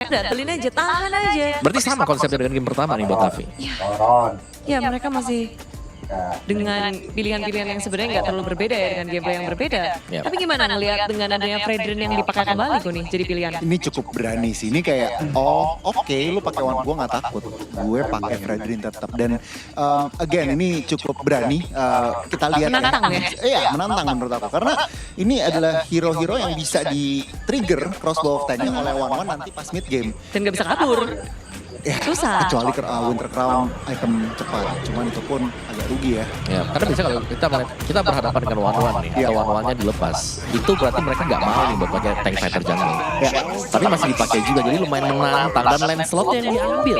udah antelin aja, tahan aja. Berarti sama konsepnya dengan game pertama nih buat Navi. Ya mereka masih dengan pilihan-pilihan yang sebenarnya nggak terlalu berbeda ya, dengan gameplay yang berbeda. Yep. Tapi gimana ngelihat dengan adanya Fredrin yang dipakai kembali gue nih jadi pilihan? Ini cukup berani sih, ini kayak oke, lu pakai one, gue nggak takut, gue pakai Fredrin tetap. Dan again ini cukup berani, kita lihat Menantang ya? Iya, menantang menurut aku, karena ini adalah hero-hero yang bisa di trigger crossbow of time-nya oleh one nanti pas mid game. Dan nggak bisa kabur. Ya, Susah. kecuali Winter Crown item cepat, cuman itu pun agak rugi ya. Ya, karena biasanya kalau kita berhadapan dengan one-one nih, atau one-one-nya dilepas, itu berarti mereka nggak mau nih buat pakai tank fighter jungle. Ya. Tapi masih dipakai juga, jadi lumayan menantang. Dan Lancelot yang diambil,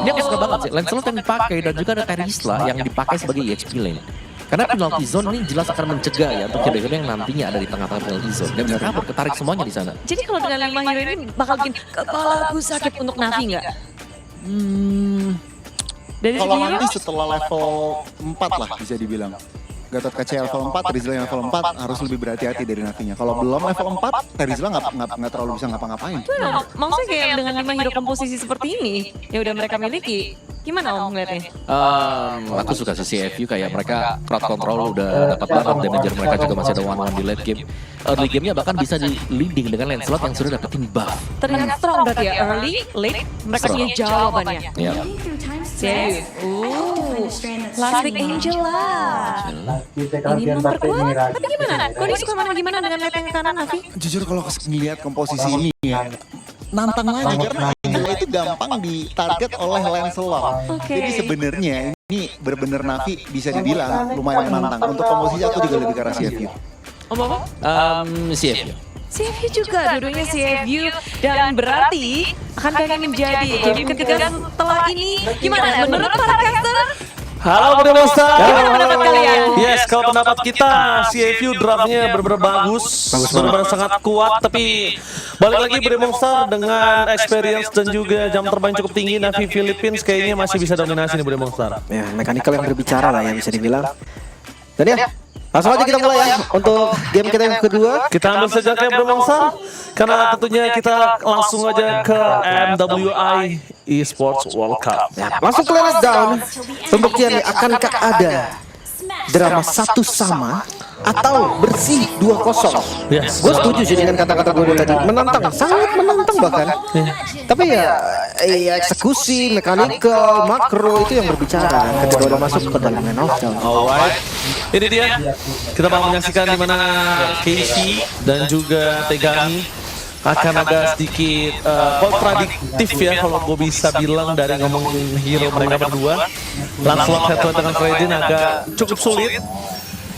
dia aku suka banget sih. Lancelot yang dipakai dan juga ada Terisla yang dipakai sebagai EXP lane. Karena penalty zone ini jelas akan mencegah ya untuk hero-hero yang nantinya ada di tengah-tengah penalty zone. Dia bisa kabur, ketarik semuanya di sana. Jadi kalau dengan 5 hero ini bakal bikin kepala aku sakit untuk Navi nggak? Dari Kalau segi nanti hero, setelah level 4 lah bisa dibilang. Gatot kaca level 4, Terizla yang level 4 harus lebih berhati-hati dari Navinya. Kalau belum level 4, Terizla nggak terlalu bisa ngapa-ngapain. maksudnya kayak dengan 5 hero komposisi seperti ini yang udah mereka miliki, gimana Om ngeliatnya? Aku suka sih CFU kayak mereka crowd control udah dapat banget, damager mereka juga masih ada one-one di late game. Early game-nya bahkan bisa di leading dengan Lancelot yang sudah dapetin buff. Terlihat strong berarti ya, early, late, mereka punya jawabannya. Ya. Last Week Angela. Ini memperkuat, tapi gimana? Kok dia suka mana gimana dengan late yang ke kanan Navi? Jujur kalau ngeliat komposisi ini ya, nantang lagi karena Angela itu gampang ditarget oleh Lancelot. Oke. Jadi sebenarnya ini bener-bener Navi bisa dibilang lumayan menantang. Untuk komposisi aku juga lebih ke arah CFU. Om-om? CFU. CFU juga, dua-duanya CFU, dan berarti akan menjadi game ketiga setelah ini. Gimana menurut para caster? Halo Bre Monster. Gimana pendapat kalian? Yes, kalau pendapat kita CFU draftnya benar-benar bagus, benar-benar sangat kuat. Tapi balik lagi Bre Monster dengan experience dan juga jam terbang cukup tinggi, Navi Philippines kayaknya masih bisa dominasi nih Bre Monster. Ya, mekanikal yang berbicara lah ya bisa dibilang. Dan ya, langsung aja kita mulai ya untuk game kita yang kedua. Kita ambil sejaknya Bre Monster, karena tentunya kita langsung aja ke MWI Esports World Cup. Ya, langsung ke Let Down. Pembuktian nih, akankah ada drama satu sama atau bersih 2-0? Yes. Gue setuju sih dengan kata-kata gue tadi. Menantang, sangat menantang bahkan. Tapi ya eksekusi, mekanikal, makro itu yang berbicara ketika udah masuk ke dalam main off. Alright, ini dia. Kita mau menyaksikan di mana Casey dan juga Tegami akan agak sedikit kontradiktif ya kalau gue bisa bilang dari ngomongin hero mereka berdua. Lancelot head-to-head dengan Fredrin agak cukup sulit.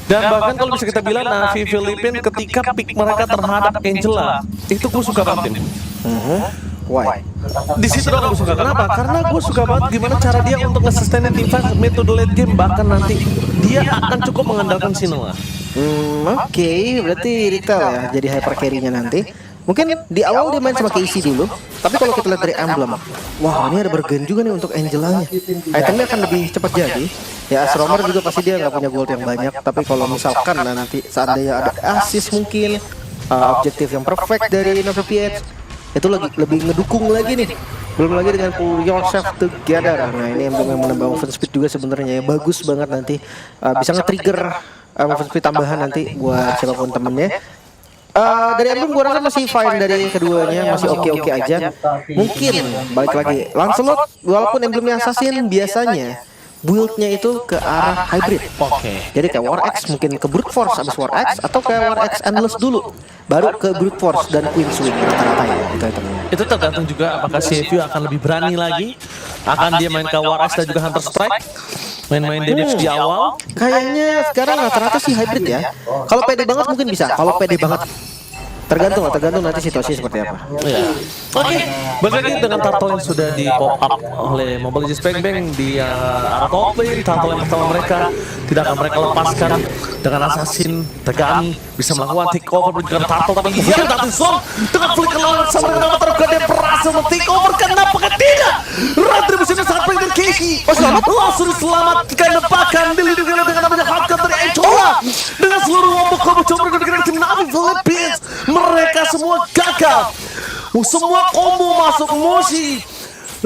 Dan bahkan kalau bisa kita bilang Navi Philippines ketika pick mereka terhadap Angela itu gue suka banget. Why? Di situ doang gue suka. Kenapa? Karena gue suka banget gimana cara dia untuk nge-sustain team fight metode late game, bahkan nanti dia akan cukup mengandalkan Sinoa. Oke, berarti retail ya jadi hyper carry-nya nanti. Mungkin di awal dia main sama Casey dulu, tapi kalau kita lihat dari emblem, wah ini ada bergen juga nih untuk Angelanya. Itemnya akan lebih cepat jadi. Ya Asromer juga pasti dia nggak punya gold yang banyak, tapi kalau misalkan nanti seandainya ada assist mungkin, objektif yang perfect dari Nova PH, itu lebih ngedukung lagi nih. Belum lagi dengan pull yourself together. Nah ini emblem yang menambah movement speed juga sebenarnya ya, bagus banget nanti. Bisa nge-trigger movement speed tambahan nanti buat siapapun temennya. Dari emblem gue rasa masih fine dari keduanya, masih oke-oke aja. Mungkin balik lagi Lancelot walaupun emblemnya assassin biasanya build-nya itu ke arah hybrid. Jadi kayak War Axe mungkin ke Brute Force abis War Axe, atau kayak War Axe Endless dulu baru ke Brute Force dan Queen Swing rata-rata ya Itu tergantung juga apakah CFU akan lebih berani lagi, akan dia main ke War Axe dan juga Hunter Strike, main-main damage di awal. Kayaknya sekarang rata-rata sih hybrid ya. Kalau pede banget mungkin bisa, kalau pede banget tergantung nanti situasi seperti apa. Iya. Oke, balik lagi dengan turtle yang sudah di pop up oleh Mobile Legends Bang Bang di arah top lane. Turtle yang pertama mereka tidak akan mereka lepaskan dengan assassin Tegami bisa melakukan take over dengan turtle, tapi dia datang zone dengan flick lawan sama dengan terbuka dia berhasil men-take over. Kenapa tidak? Retribution sangat baik dari Casey. Langsung diselamatkan, bahkan dilindungi dengan namanya hardcore dari Anchola dengan seluruh wombo combo coba dengan tim Navi Philippines. Mereka semua gagal. semua combo masuk Moshi.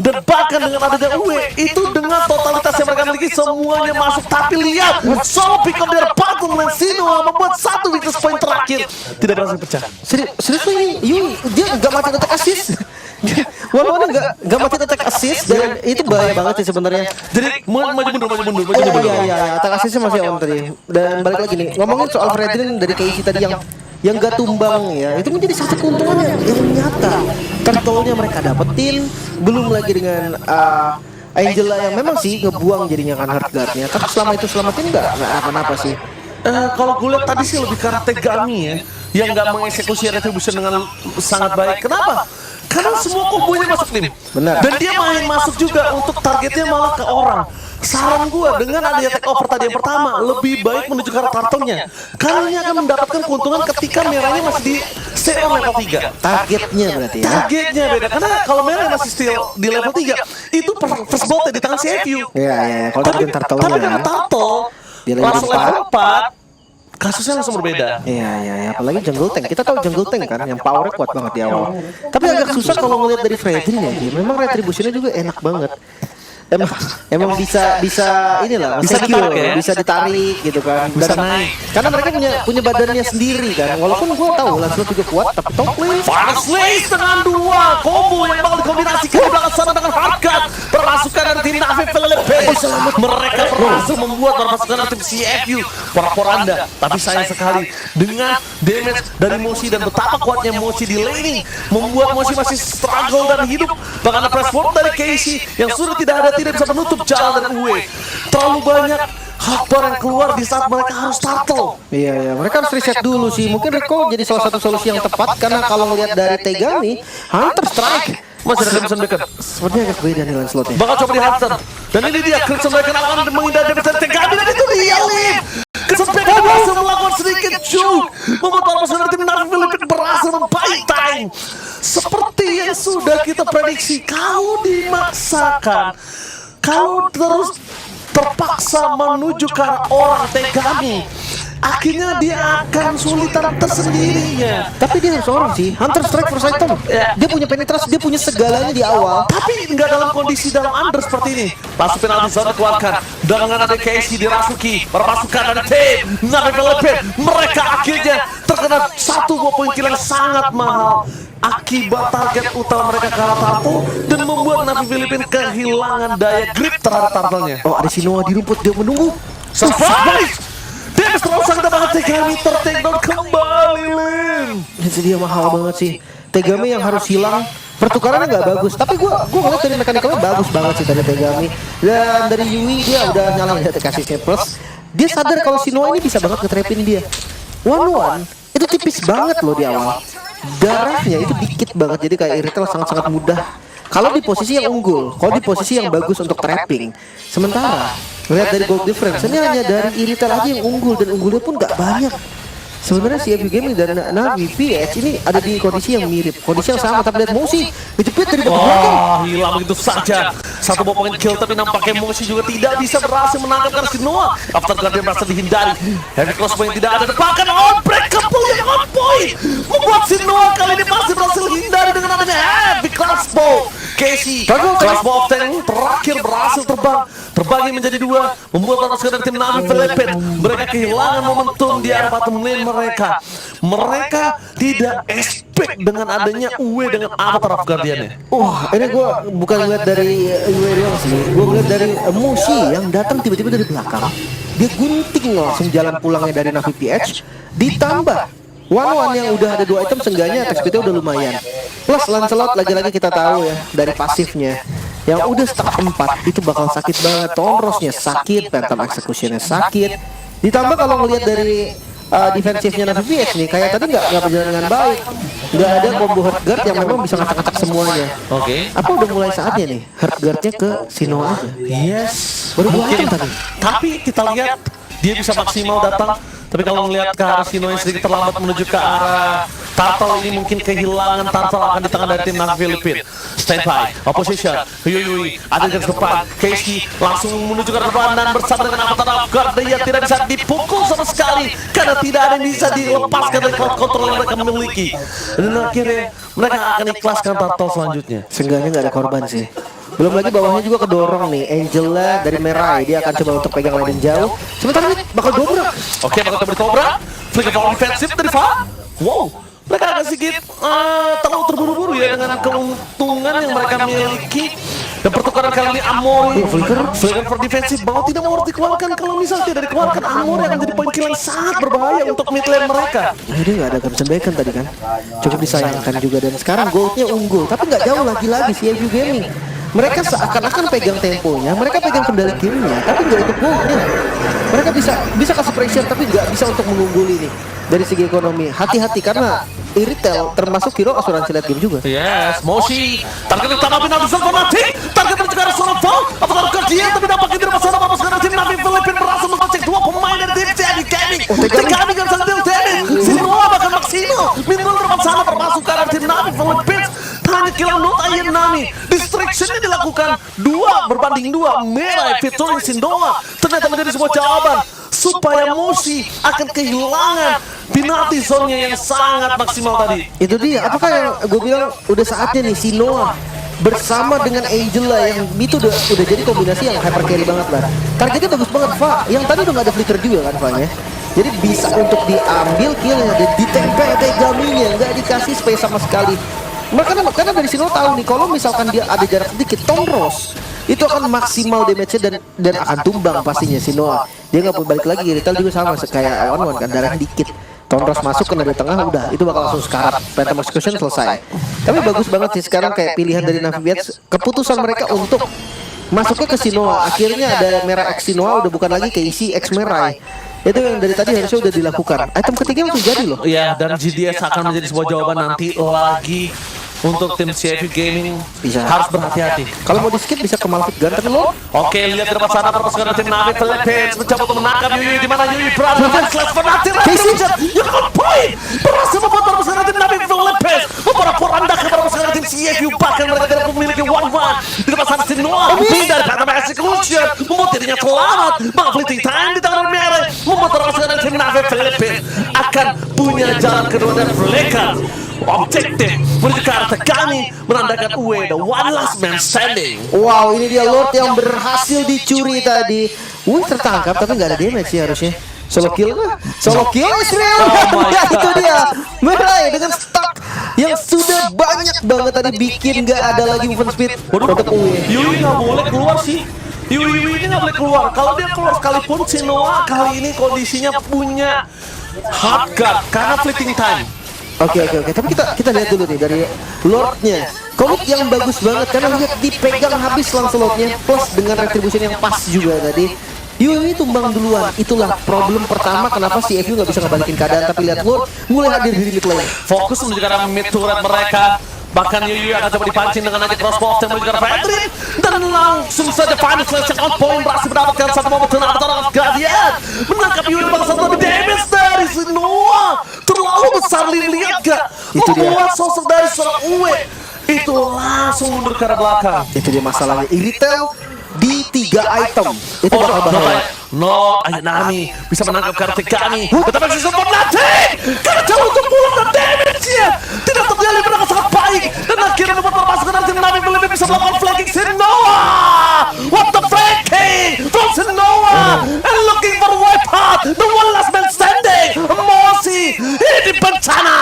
Dan bahkan dengan adanya Uwe, itu dengan totalitas yang mereka miliki semuanya masuk. Tapi lihat, solo pick up dari bottom lane Sinoa membuat satu weakness point terakhir tidak berhasil pecah. Serius ini Yui dia nggak mati attack assist. Walaupun nggak mati attack assist dan itu bahaya banget sih sebenarnya. Jadi maju mundur. Iya, attack assistnya masih on tadi. Dan balik lagi nih, ngomongin soal Fredrin dari Casey tadi yang gak tumbang ya, itu menjadi satu keuntungan yang nyata. Turtle-nya mereka dapetin, belum lagi dengan Angela yang memang sih ngebuang jadinya kan hard guard-nya. Tapi selama itu selamatin nggak apa-apa sih. Kalau gue lihat tadi sih lebih karena Tegami ya, yang nggak mengeksekusi retribution dengan sangat baik. Kenapa? Karena semua kombonya masuk tim. Benar. Dan dia main masuk juga untuk targetnya malah ke orang. Saran gue dengan adanya take over tadi yang pertama, lebih baik menuju ke arah turtle-nya. Karena ini akan mendapatkan keuntungan ketika merahnya masih di CO level 3. Targetnya berarti ya. Targetnya beda, karena kalau merah masih still di level 3, itu first blood di tangan CFU. Iya. Kalau dengan turtle-nya. Tapi dengan turtle, Dia level langsung level 4, kasusnya langsung berbeda. Iya, apalagi jungle tank. Kita tahu jungle tank kan, yang powernya kuat banget di awal. Tapi agak susah kalau ngeliat dari Fredrin ya. Memang retributionnya juga enak banget. Emang bisa inilah, Bisa secure, ditarik ya? bisa ditarik gitu kan. Bisa Dan- naik. Karena mereka punya badannya sendiri kan. Walaupun gue tahu Lancelot juga kuat, tapi top lane. Final Slays dengan 2 combo yang bakal dikombinasikan di belakang sana dengan Hardcat. Permasukan dari tim Navi Philippines. Mereka berhasil membuat permasukan dari tim CFU. Poranda. Tapi sayang sekali dengan damage dari Moshi dan betapa kuatnya Moshi di laning, membuat Moshi masih struggle dan hidup. Bahkan ada press forward dari Casey yang sudah tidak bisa menutup jalan dari Uwe. Terlalu banyak Hakbar yang keluar di saat mereka harus turtle. Iya, mereka harus reset dulu sih. Mungkin Rico jadi salah satu solusi yang tepat karena kalau ngelihat dari Tegami, Hunter Strike Masih ada Crimson Beacon. sepertinya agak beda nih Lancelotnya. Bakal coba di Hunter. Dan ini dia Crimson Beacon akan menghindari dari Tegami, dan itu dia Lin. Crimson Beacon berhasil melakukan sedikit choke, membuat permasukan dari tim Navi Philippines berhasil membuy time. Seperti yang sudah kita prediksi, kalau dimaksakan, kalau terus terpaksa menuju ke arah orang Tegami, akhirnya dia akan sulitan tersendirinya. Tapi dia harus orang sih. Hunter Strike first item. Dia punya penetrasi, dia punya segalanya di awal. Tapi nggak dalam kondisi dalam under seperti ini. Pasu penalti zone dikeluarkan dengan ada Casey dirasuki. Permasukan ada tim Navi Philippines. Mereka akhirnya terkena 1 poin kill yang sangat mahal. Akibat target utama mereka kalah turtle dan membuat Navi Philippines kehilangan daya grip terhadap turtle-nya. Oh, ada Sinoa di rumput, dia menunggu. Surprise! Damage terlalu sangat banget, Tegami ter-take down kembali, Lin. Jadi dia mahal banget sih. Tegami yang harus hilang. Pertukarannya nggak bagus, tapi gua ngeliat dari mekanikalnya bagus banget sih dari Tegami. Dan dari Yui dia udah nyalain attack assist-nya plus. Dia sadar kalau Sinoa ini bisa banget nge-trapin dia. One itu tipis banget loh di awal. Darahnya itu dikit banget, jadi kayak Irrital sangat-sangat mudah kalau di posisi yang unggul, kalau di posisi yang bagus untuk trapping. Sementara lihat dari gold difference, ini hanya dari Irrital aja yang unggul, dan unggulnya pun nggak banyak. Sebenarnya si FB Gaming dan Navi PH ini ada di kondisi yang mirip, kondisi yang sama, tapi lihat Moshi dicepit dari belakang. Wah, hilang begitu saja. 1 poin kill, tapi nampaknya Moshi juga tidak bisa berhasil menangkap karena Sinoa. After Guardian berhasil dihindari. Heavy crossbow yang tidak ada, dan bahkan unbreakable yang on point membuat Sinoa kali ini masih berhasil hindari dengan adanya heavy crossbow. Casey, crossbow of tank terakhir berhasil terbagi menjadi 2, membuat permasukan dari tim Navi Philippines. Mereka kehilangan momentum di arah bottom lane mereka. Mereka tidak expect dengan adanya Uwe dengan avatar of Guardian-nya. Wah, ini gue bukan ngeliat dari Yui doang sih, gue ngeliat dari Moshi yang datang tiba-tiba dari belakang. Dia gunting langsung jalan pulangnya dari Navi PH, ditambah One yang udah ada 2 item, seenggaknya attack speed-nya udah lumayan. Plus Lancelot lagi-lagi kita tahu ya dari pasifnya yang udah setengah 4 itu bakal sakit banget. Tonrosnya sakit, Phantom Execution-nya sakit. Ditambah kalau ngelihat dari defensifnya Navi PH nih, kayak tadi nggak berjalan dengan baik. Nggak ada combo hard guard yang memang bisa ngacak-ngacak semuanya. Oke. Apa udah mulai saatnya nih hard guard-nya ke Sinoa aja? Yes. Baru 2 Mungkin. item tadi. Tapi kita lihat dia bisa maksimal datang. Tapi kalau melihat ke arah Sinoa yang sedikit terlambat menuju ke arah Turtle, ini mungkin kehilangan Turtle akan di tangan dari tim Navi Philippines. standby, opposition, Yui ada di garis depan, Casey langsung menuju ke depan dan bersama dengan Avatar Guard dia tidak bisa dipukul sama sekali karena tidak ada yang bisa dilepaskan dari crowd control yang mereka miliki. Dan akhirnya mereka akan ikhlaskan turtle selanjutnya. Seenggaknya nggak ada korban sih. Belum lagi bawahnya juga kedorong nih. Angela dari Merai dia akan coba untuk pegang line jauh. Sebentar ini bakal dobrak. Oke, bakal terjadi Cobra. Flicker for offensive dari Fa. Wow, mereka agak sedikit terlalu terburu-buru ya dengan keuntungan yang mereka miliki. Dan pertukaran kali ini Amori Flicker for defensive mau tidak mau dikeluarkan. Kalau misalnya tidak dikeluarkan, Amori akan jadi poin kill yang sangat berbahaya untuk mid lane mereka. Nah, dia nggak ada Crimson Beacon tadi kan. Cukup disayangkan juga dan sekarang goldnya unggul. Tapi nggak jauh lagi CFU Gaming. Mereka seakan-akan pegang temponya, mereka pegang kendali gamenya, tapi nggak untuk goldnya. Mereka bisa kasih pressure, tapi nggak bisa untuk mengungguli nih. Dari segi ekonomi, hati-hati karena Iritel termasuk hero asuransi late game juga. Yes, Moshi target utama final bisa mati. Target tercegar Sonofo apakah dia tapi dapat tidak masalah apa sekarang tim Navi Filipin berhasil memancing dua pemain dari tim CFU Gaming. Gaming kan sambil damage. Semua bahkan Maximo minum berapa sana termasuk karena tim Navi Filipin. Hanya kill not Ayan Nami. Distraction-nya dilakukan 2 berbanding 2. Merai featuring Sindoa ternyata menjadi sebuah jawaban supaya Moshi akan kehilangan penalti zone-nya yang sangat maksimal tadi. Itu dia, apakah yang gue bilang udah saatnya nih si Noah bersama dengan Angela yang itu udah jadi kombinasi yang hyper carry banget lah. Targetnya bagus banget, Fa. Yang tadi udah gak ada flicker juga kan, Fa-nya. Jadi bisa untuk diambil killnya dan ditempel Tegaminya, nggak dikasih space sama sekali. Karena dari sini lo tahu nih kalau misalkan dia ada jarak sedikit Tomros itu akan maksimal damage-nya dan akan tumbang pastinya si Noah. Dia nggak boleh balik lagi. Iritel juga sama kayak One kan, darahnya dikit. Tomros masuk kena di tengah udah itu bakal langsung sekarat. Phantom Execution selesai. Tapi bagus banget sih sekarang kayak pilihan dari Navigates, keputusan mereka untuk masuknya ke Sinoa. Akhirnya ada Merah X Sinoa udah bukan lagi Casey X Merai. Itu yang dari tadi harusnya udah dilakukan. Item ketiga langsung jadi loh. Ya, dan GDS akan menjadi sebuah jawaban nanti lagi untuk tim CFU Gaming. Bisa. Harus berhati-hati. Kalau mau di skip bisa ke Malphite Gun lo. Oke, lihat di depan sana perpasukan tim Navi Philippines mencoba untuk menangkap Yui di mana Yui berada di slash fanatik. You got point. Berhasil membuat perpasukan tim Navi Philippines memporak-porandakan perpasukan tim CFU, bahkan mereka tidak memiliki one-one. Di depan sana tim Noah pindah dari Phantom Execution membuat dirinya selamat. Bang fleeting time di tangan merah membuat perpasukan tim Navi Philippines akan punya jalan kedua dan mereka objektif menuju ke arah Tegami menandakan the one last man standing. Wow, ini dia Lord yang berhasil dicuri tadi. Tertangkap tapi nggak ada damage sih harusnya. Solo kill kah? Solo kill Israel. Ya itu dia. Merai dengan stack yang sudah banyak banget tadi bikin nggak ada lagi movement speed untuk Yui nggak boleh keluar sih. Yui ini nggak boleh keluar. Kalau dia keluar sekalipun si Noah kali ini kondisinya punya hard guard karena fleeting time. Oke. Tapi kita lihat dulu nih dari Lordnya. Komik yang bagus banget karena lihat dipegang habis Lancelotnya plus dengan retribution yang pas juga tadi. Yui tumbang duluan. Itulah problem pertama kenapa si FU nggak bisa ngebalikin keadaan. Tapi lihat Lord mulai hadir di mid lane. Fokus menuju ke arah mid turret mereka. Bahkan Yui akan coba dipancing dengan aja crossbow yang menuju ke arah Fedrin. Dan langsung saja final slash on point berhasil mendapatkan satu momen tenang antara Guardian. Menangkap Yui pada satu damage dari Noah. Terlalu besar, lihat gak? Membuat sosok dari seorang Uwe itu langsung mundur ke arah belakang. Itu dia masalahnya. Iritel di 3 item itu bakal bahaya. Ayan Nami bisa menangkap karakter kami. Tetapi masih sempat mati karena jauh untuk pulang dan damage-nya tidak terjadi dengan sangat baik. Dan akhirnya membuat perpasukan dari tim Nami Philippines bisa melakukan flanking Sinoa. What the flanking from Sinoa and looking for wipe out the one last man standing. Moshi ini bencana.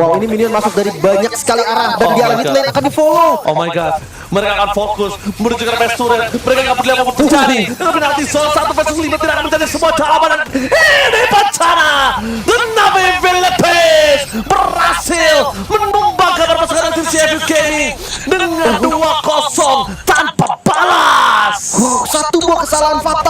Wow, ini minion masuk dari banyak sekali arah dan di arah mid lane akan di follow. Oh my god, mereka akan fokus menuju ke best turret. Mereka nggak peduli apa terjadi. Penalti zone 1 versus 5 tidak akan menjadi sebuah jawaban. Ini bencana. The Navi Philippines berhasil menumbangkan perpasukan tim CFU Gaming dengan 2-0 tanpa balas. Satu buah kesalahan fatal.